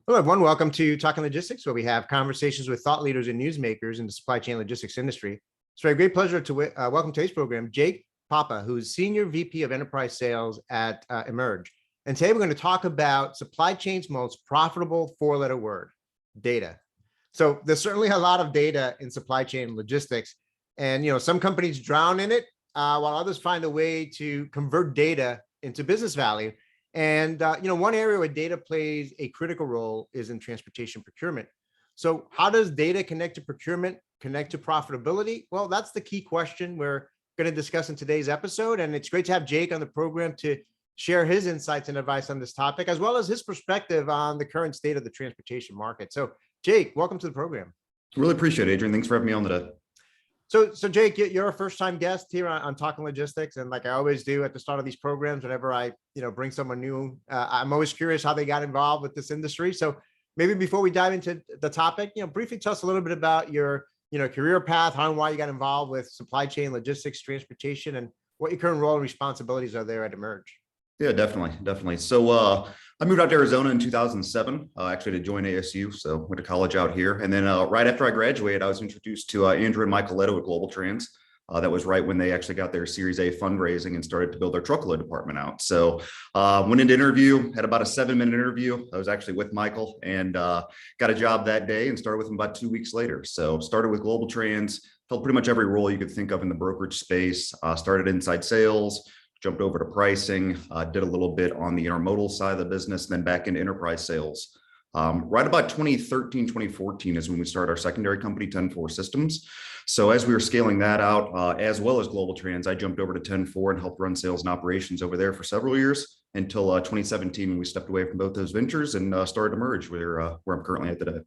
Hello, everyone. Welcome to Talking Logistics, where we have conversations with thought leaders and newsmakers in the supply chain logistics industry. It's a great pleasure to welcome to today's program, Jake Papa, who's Senior VP of Enterprise Sales at Emerge. And today we're going to talk about supply chain's most profitable four-letter word, data. So there's certainly a lot of data in supply chain logistics. And, some companies drown in it, while others find a way to convert data into business value. And, one area where data plays a critical role is in transportation procurement. So how does data connect to procurement, connect to profitability? Well, that's the key question we're going to discuss in today's episode. And it's great to have Jake on the program to share his insights and advice on this topic, as well as his perspective on the current state of the transportation market. So Jake, welcome to the program. Really appreciate it, Adrian. Thanks for having me on today. So Jake, you're a first-time guest here on Talking Logistics, and like I always do at the start of these programs, whenever I bring someone new, I'm always curious how they got involved with this industry. So maybe before we dive into the topic, briefly tell us a little bit about your career path, how and why you got involved with supply chain, logistics, transportation, and what your current role and responsibilities are there at Emerge. Yeah, definitely. So I moved out to Arizona in 2007, actually to join ASU. So went to college out here. And then right after I graduated, I was introduced to Andrew and Michael Leto at Global Trans. That was right when they actually got their Series A fundraising and started to build their truckload department out. So went into interview, had about a 7-minute interview. I was actually with Michael and got a job that day and started with him about 2 weeks later. So started with Global Trans, filled pretty much every role you could think of in the brokerage space, started inside sales, jumped over to pricing, did a little bit on the intermodal side of the business, and then back into enterprise sales. Right about 2013, 2014 is when we started our secondary company, 10-4 Systems. So as we were scaling that out, as well as Global Trans, I jumped over to 10-4 and helped run sales and operations over there for several years until 2017 when we stepped away from both those ventures and started Emerge, where I'm currently at today.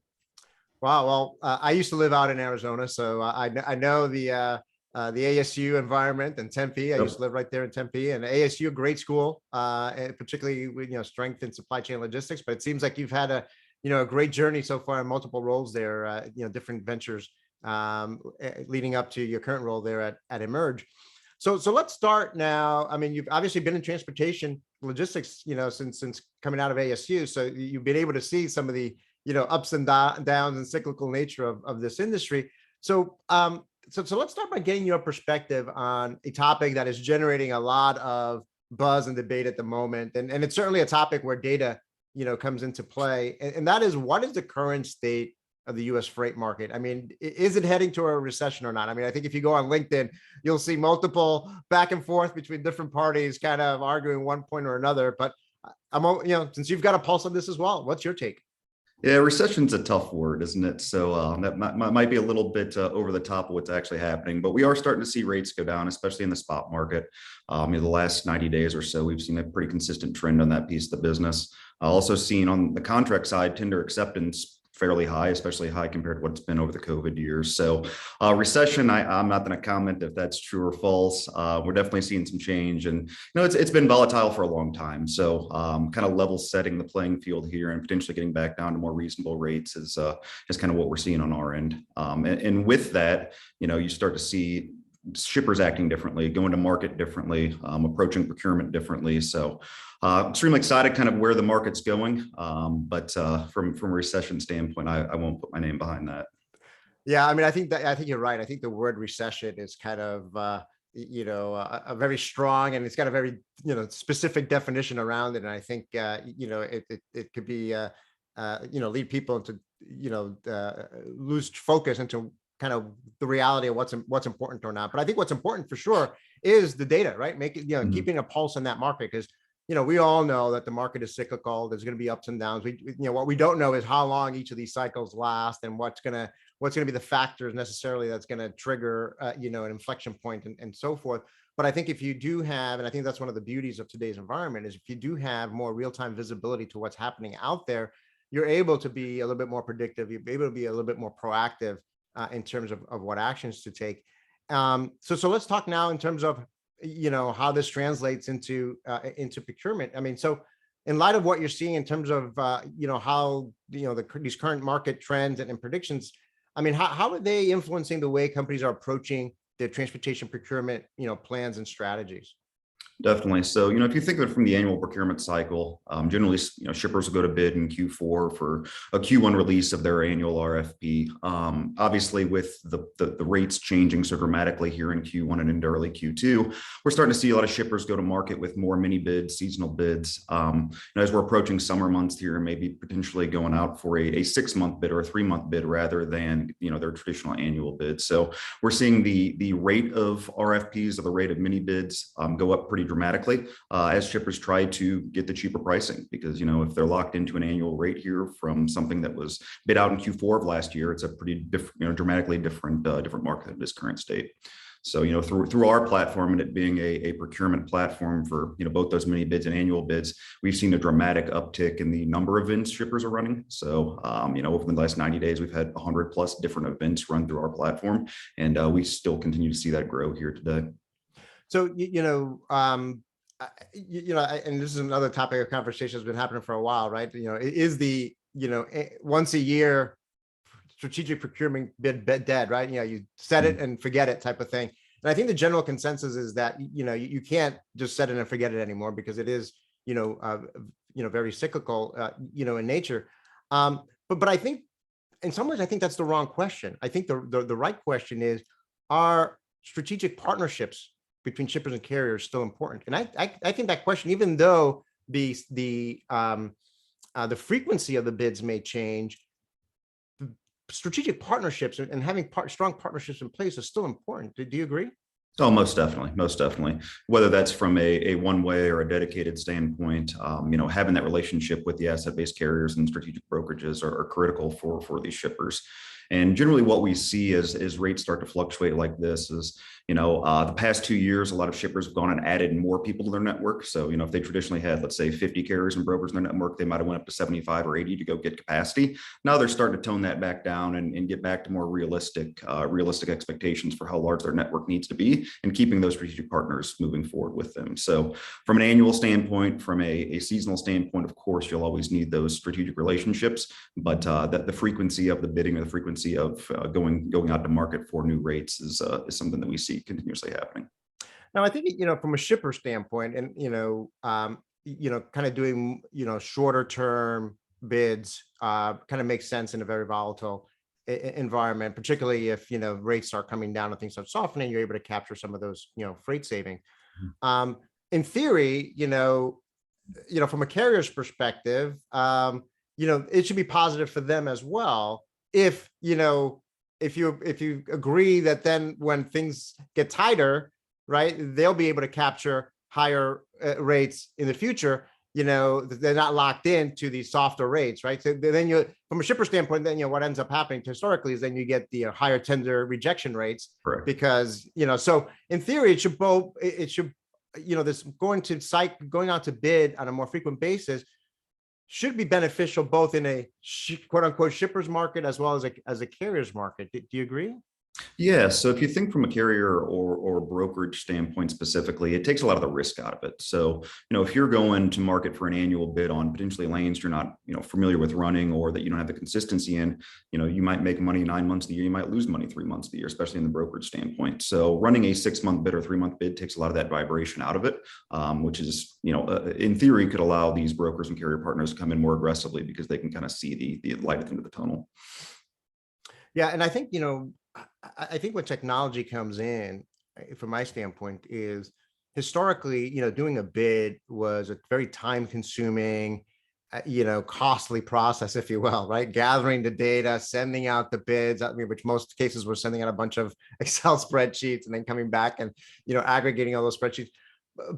Wow. Well, I used to live out in Arizona, so I know the ASU environment and Tempe. I used to live right there in Tempe, and ASU, a great school, particularly with strength in supply chain logistics. But it seems like you've had a great journey so far in multiple roles there, different ventures leading up to your current role there at Emerge. So let's start now. I mean, you've obviously been in transportation logistics, since coming out of ASU. So you've been able to see some of the ups and downs and cyclical nature of this industry. So let's start by getting your perspective on a topic that is generating a lot of buzz and debate at the moment. And it's certainly a topic where data, comes into play. And that is, what is the current state of the US freight market? I mean, is it heading to a recession or not? I mean, I think if you go on LinkedIn, you'll see multiple back and forth between different parties kind of arguing one point or another. But since you've got a pulse on this as well, what's your take? Yeah, recession's a tough word, isn't it? So that might be a little bit over the top of what's actually happening, but we are starting to see rates go down, especially in the spot market. The last 90 days or so, we've seen a pretty consistent trend on that piece of the business. Also seen on the contract side, tender acceptance fairly high, especially high compared to what it's been over the COVID years. So recession, I'm not going to comment if that's true or false. We're definitely seeing some change, and it's been volatile for a long time. So kind of level setting the playing field here and potentially getting back down to more reasonable rates is kind of what we're seeing on our end. And with that, you start to see shippers acting differently, going to market differently, approaching procurement differently. So extremely excited kind of where the market's going. But from a recession standpoint, I won't put my name behind that. Yeah, I mean, I think you're right. I think the word recession is kind of, a very strong, and it's got a very, specific definition around it. And I think, it could be, lead people into, lose focus into kind of the reality of what's important or not. But I think what's important for sure is the data, right? Keeping a pulse in that market, because we all know that the market is cyclical. There's going to be ups and downs. What we don't know is how long each of these cycles last, and what's going to be the factors necessarily that's going to trigger an inflection point and so forth. But I think if you do have, and I think that's one of the beauties of today's environment, is if you do have more real-time visibility to what's happening out there, you're able to be a little bit more predictive. You're able to be a little bit more proactive in terms of what actions to take. So let's talk now in terms of how this translates into procurement. I mean, so in light of what you're seeing in terms of how these current market trends and predictions, I mean, how are they influencing the way companies are approaching their transportation procurement plans and strategies? Definitely. So, if you think of it from the annual procurement cycle, generally, shippers will go to bid in Q4 for a Q1 release of their annual RFP. Obviously, with the rates changing so dramatically here in Q1 and into early Q2, we're starting to see a lot of shippers go to market with more mini bids, seasonal bids. As we're approaching summer months here, maybe potentially going out for a 6-month bid or a 3-month bid rather than their traditional annual bid. So we're seeing the rate of RFPs or the rate of mini bids go up pretty dramatically as shippers try to get the cheaper pricing, because if they're locked into an annual rate here from something that was bid out in Q4 of last year, it's a pretty different, dramatically different market at this current state. So through our platform, and it being a procurement platform for both those mini bids and annual bids, we've seen a dramatic uptick in the number of events shippers are running. So over the last 90 days, we've had 100 plus different events run through our platform, and we still continue to see that grow here today. So, and this is another topic of conversation that's been happening for a while, right? Is the, once a year strategic procurement bid dead, right? You set it and forget it type of thing. And I think the general consensus is that, you can't just set it and forget it anymore, because it is, very cyclical, in nature. But I think in some ways, I think that's the wrong question. I think the right question is, are strategic partnerships between shippers and carriers still important? And I think that question, even though the frequency of the bids may change, strategic partnerships and having strong partnerships in place is still important. Do you agree? Oh, most definitely. Most definitely. Whether that's from a one-way or a dedicated standpoint, having that relationship with the asset-based carriers and strategic brokerages are critical for these shippers. And generally what we see as rates start to fluctuate like this is, the past 2 years, a lot of shippers have gone and added more people to their network. So, if they traditionally had, let's say 50 carriers and brokers in their network, they might've went up to 75 or 80 to go get capacity. Now they're starting to tone that back down and get back to more realistic expectations for how large their network needs to be, and keeping those strategic partners moving forward with them. So from an annual standpoint, from a seasonal standpoint, of course, you'll always need those strategic relationships, but the frequency of the bidding or the frequency of going out to market for new rates is something that we see continuously happening. Now, I think, from a shipper standpoint, and, kind of doing, shorter term bids kind of makes sense in a very volatile environment, particularly if, rates start coming down and things start softening, you're able to capture some of those, freight saving. In theory, from a carrier's perspective, it should be positive for them as well. If you agree that then when things get tighter, right, they'll be able to capture higher rates in the future. They're not locked into these softer rates, right? So then from a shipper standpoint, then what ends up happening historically is then you get the higher tender rejection rates. Correct. Because so in theory this going out to bid on a more frequent basis should be beneficial both in a quote unquote shippers market as well as a carrier's market. Do you agree? Yeah. So if you think from a carrier or brokerage standpoint specifically, it takes a lot of the risk out of it. So, if you're going to market for an annual bid on potentially lanes you're not, familiar with running, or that you don't have the consistency in, you might make money 9 months of the year, you might lose money 3 months of the year, especially in the brokerage standpoint. So running a 6-month bid or 3-month bid takes a lot of that vibration out of it, which is, in theory could allow these brokers and carrier partners to come in more aggressively because they can kind of see the light at the end of the tunnel. Yeah. And I think, I think when technology comes in, from my standpoint, is historically, doing a bid was a very time consuming, costly process, if you will, right? Gathering the data, sending out the bids, which most cases were sending out a bunch of Excel spreadsheets and then coming back and, aggregating all those spreadsheets.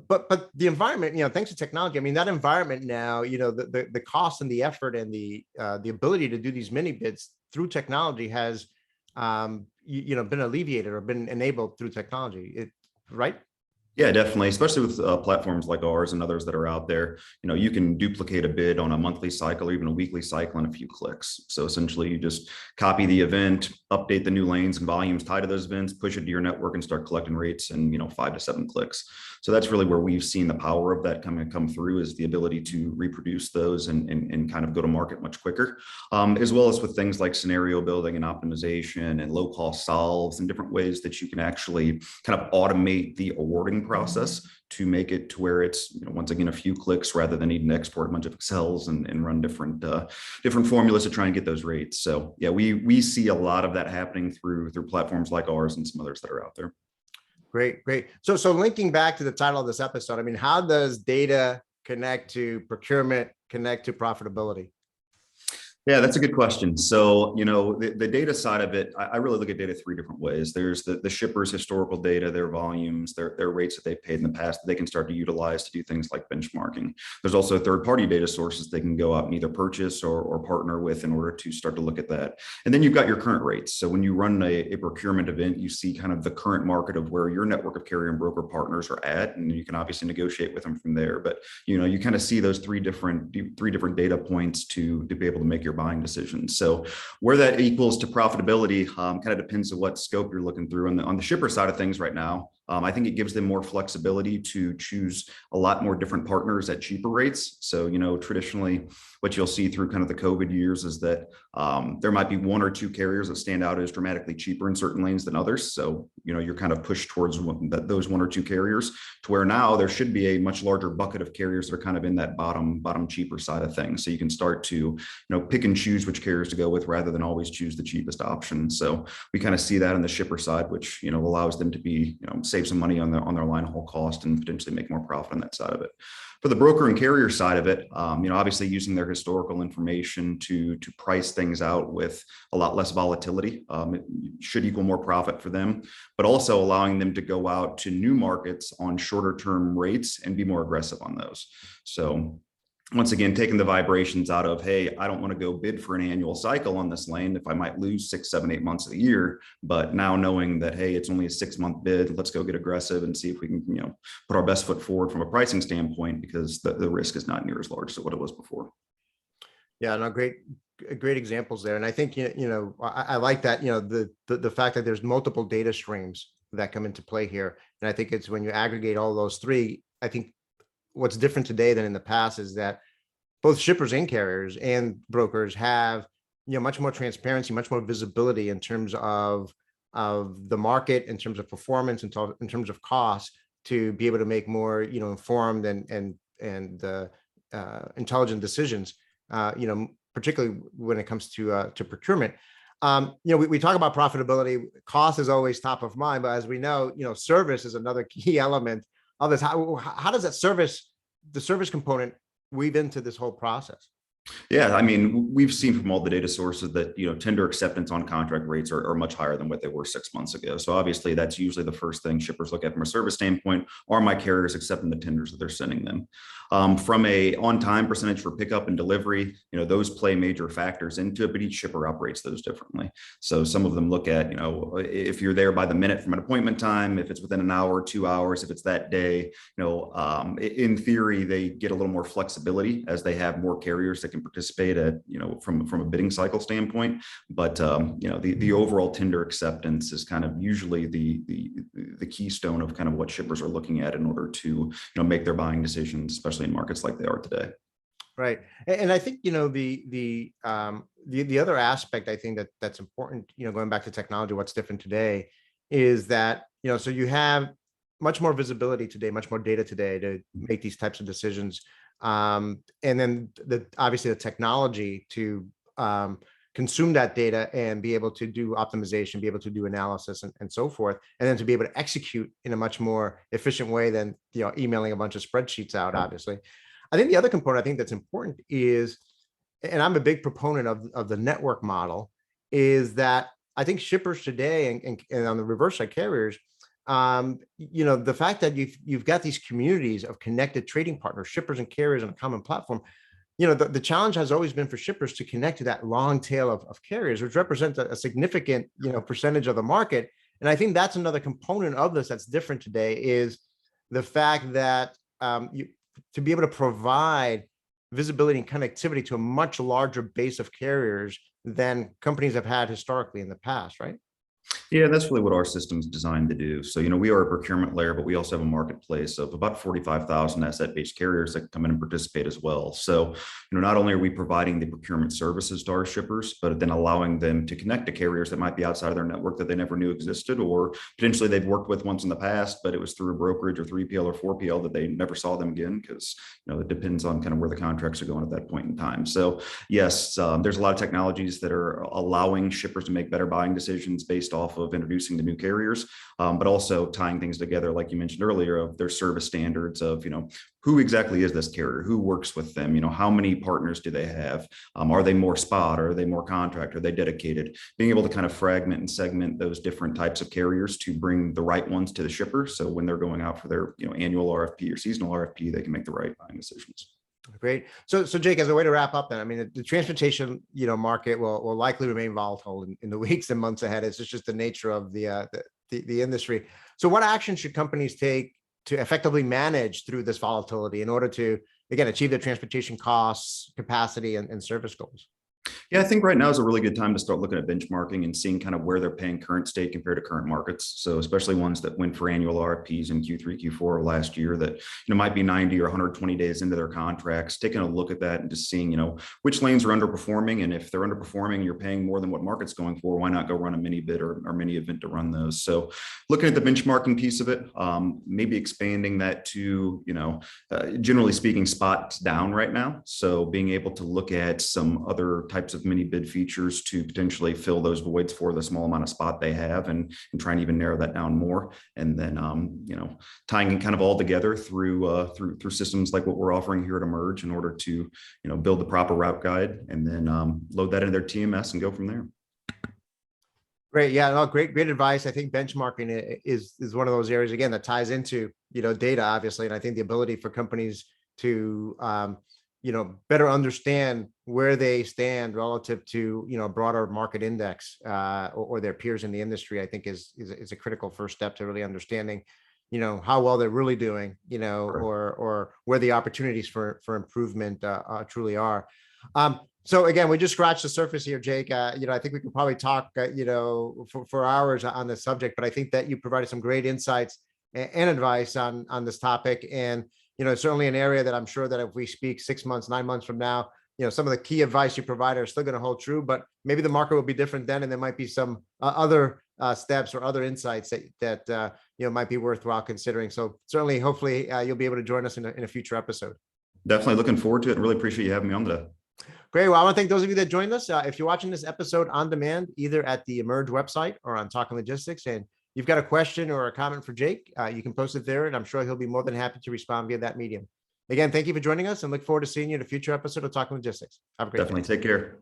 But the environment, thanks to technology, that environment now, the cost and the effort and the ability to do these mini bids through technology has been alleviated or been enabled through technology, right? Yeah, definitely. Especially with platforms like ours and others that are out there, you can duplicate a bid on a monthly cycle or even a weekly cycle in a few clicks. So essentially you just copy the event, update the new lanes and volumes tied to those events, push it to your network and start collecting rates in, 5 to 7 clicks. So that's really where we've seen the power of that come through, is the ability to reproduce those and kind of go to market much quicker, as well as with things like scenario building and optimization and low cost solves and different ways that you can actually kind of automate the awarding onboarding process to make it to where it's, once again, a few clicks rather than needing to export a bunch of Excels and run different formulas to try and get those rates. So yeah, we see a lot of that happening through platforms like ours and some others that are out there. Great, great. So linking back to the title of this episode, I mean, how does data connect to procurement, connect to profitability? Yeah, that's a good question. So, the data side of it, I really look at data three different ways. There's the shipper's historical data, their volumes, their rates that they've paid in the past that they can start to utilize to do things like benchmarking. There's also third-party data sources they can go out and either purchase or partner with in order to start to look at that. And then you've got your current rates. So when you run a procurement event, you see kind of the current market of where your network of carrier and broker partners are at, and you can obviously negotiate with them from there. But you kind of see those three different data points to be able to make your buying decisions. So where that equals to profitability kind of depends on what scope you're looking through. On the shipper side of things right now, I think it gives them more flexibility to choose a lot more different partners at cheaper rates. So, traditionally, what you'll see through kind of the COVID years is that there might be one or two carriers that stand out as dramatically cheaper in certain lanes than others. So, you're kind of pushed towards those one or two carriers, to where now there should be a much larger bucket of carriers that are kind of in that bottom cheaper side of things. So you can start to, pick and choose which carriers to go with rather than always choose the cheapest option. So we kind of see that on the shipper side, which, allows them to be, save some money on their line haul cost and potentially make more profit on that side of it. For the broker and carrier side of it, obviously using their historical information to price things out with a lot less volatility, it should equal more profit for them, but also allowing them to go out to new markets on shorter term rates and be more aggressive on those. So once again, taking the vibrations out of, hey, I don't want to go bid for an annual cycle on this lane if I might lose 6, 7, 8 months of the year. But now knowing that, hey, it's only a 6-month bid, let's go get aggressive and see if we can, put our best foot forward from a pricing standpoint, because the risk is not near as large as what it was before. Yeah, no, great examples there. And I think, I like that, the fact that there's multiple data streams that come into play here. And I think it's when you aggregate all those three, I think what's different today than in the past is that both shippers and carriers and brokers have, much more transparency, much more visibility in terms of the market, in terms of performance, in terms of cost, to be able to make more, informed and intelligent decisions, particularly when it comes to procurement. We talk about profitability. Cost is always top of mind, but as we know, service is another key element of this. How does the service component weave into this whole process? Yeah, I mean, we've seen from all the data sources that, tender acceptance on contract rates are much higher than what they were 6 months ago. So obviously that's usually the first thing shippers look at from a service standpoint. Are my carriers accepting the tenders that they're sending them? From a on-time percentage for pickup and delivery, those play major factors into it, but each shipper operates those differently. So some of them look at, if you're there by the minute from an appointment time, if it's within an hour, 2 hours, if it's that day, in theory, they get a little more flexibility as they have more carriers that can participate at, from a bidding cycle standpoint. But, the overall tender acceptance is kind of usually the keystone of kind of what shippers are looking at in order to, make their buying decisions, especially in markets like they are today. Right. And I think, the other aspect I think that's important, going back to technology, what's different today is that, so you have much more visibility today, much more data today to make these types of decisions. And then obviously the technology to consume that data and be able to do optimization, be able to do analysis and so forth, and then to be able to execute in a much more efficient way than, emailing a bunch of spreadsheets out, obviously. I think the other component I think that's important is, and I'm a big proponent of the network model, is that I think shippers today and on the reverse side carriers, the fact that you've got these communities of connected trading partners, shippers and carriers on a common platform, the challenge has always been for shippers to connect to that long tail of carriers, which represents a significant, percentage of the market. And I think that's another component of this that's different today, is the fact that to be able to provide visibility and connectivity to a much larger base of carriers than companies have had historically in the past, right? Yeah, that's really what our system's designed to do. So, we are a procurement layer, but we also have a marketplace of about 45,000 asset-based carriers that come in and participate as well. So, not only are we providing the procurement services to our shippers, but then allowing them to connect to carriers that might be outside of their network that they never knew existed, or potentially they've worked with once in the past, but it was through a brokerage or 3PL or 4PL that they never saw them again because, it depends on kind of where the contracts are going at that point in time. So, yes, there's a lot of technologies that are allowing shippers to make better buying decisions based off of introducing the new carriers, but also tying things together, like you mentioned earlier, of their service standards of, who exactly is this carrier, who works with them, how many partners do they have, are they more spot, or are they more contract, are they dedicated, being able to kind of fragment and segment those different types of carriers to bring the right ones to the shipper. So when they're going out for their annual RFP or seasonal RFP, they can make the right buying decisions. Great. So Jake, as a way to wrap up, then, I mean, the transportation, market will likely remain volatile in the weeks and months ahead. It's just the nature of the industry. So, what action should companies take to effectively manage through this volatility in order to, again, achieve their transportation costs, capacity, and service goals? Yeah, I think right now is a really good time to start looking at benchmarking and seeing kind of where they're paying current state compared to current markets. So especially ones that went for annual RFPs in Q3, Q4 of last year that might be 90 or 120 days into their contracts, taking a look at that and just seeing which lanes are underperforming, and if they're underperforming and you're paying more than what market's going for, why not go run a mini bid or mini event to run those? So looking at the benchmarking piece of it, maybe expanding that to generally speaking, spots down right now. So being able to look at some other types of mini bid features to potentially fill those voids for the small amount of spot they have, and try and even narrow that down more. And then tying it kind of all together through systems like what we're offering here at Emerge in order to build the proper route guide, and then load that into their TMS and go from there. Great. Yeah, no, great advice. I think benchmarking is one of those areas, again, that ties into, data, obviously. And I think the ability for companies to, better understand where they stand relative to, a broader market index or their peers in the industry, I think is a critical first step to really understanding, how well they're really doing, or where the opportunities for improvement truly are. So again, we just scratched the surface here, Jake. I think we could probably talk, for hours on this subject, but I think that you provided some great insights and advice on this topic. And, certainly an area that I'm sure that if we speak 6 months, 9 months from now, some of the key advice you provide are still going to hold true, but maybe the market will be different then. And there might be some other steps or other insights that might be worthwhile considering. So certainly, hopefully you'll be able to join us in a future episode. Definitely looking forward to it. Really appreciate you having me on today. Great. Well, I want to thank those of you that joined us. If you're watching this episode on demand, either at the Emerge website or on Talking Logistics, and you've got a question or a comment for Jake, you can post it there, and I'm sure he'll be more than happy to respond via that medium. Again, thank you for joining us, and look forward to seeing you in a future episode of Talking Logistics. Have a great day. Definitely take care.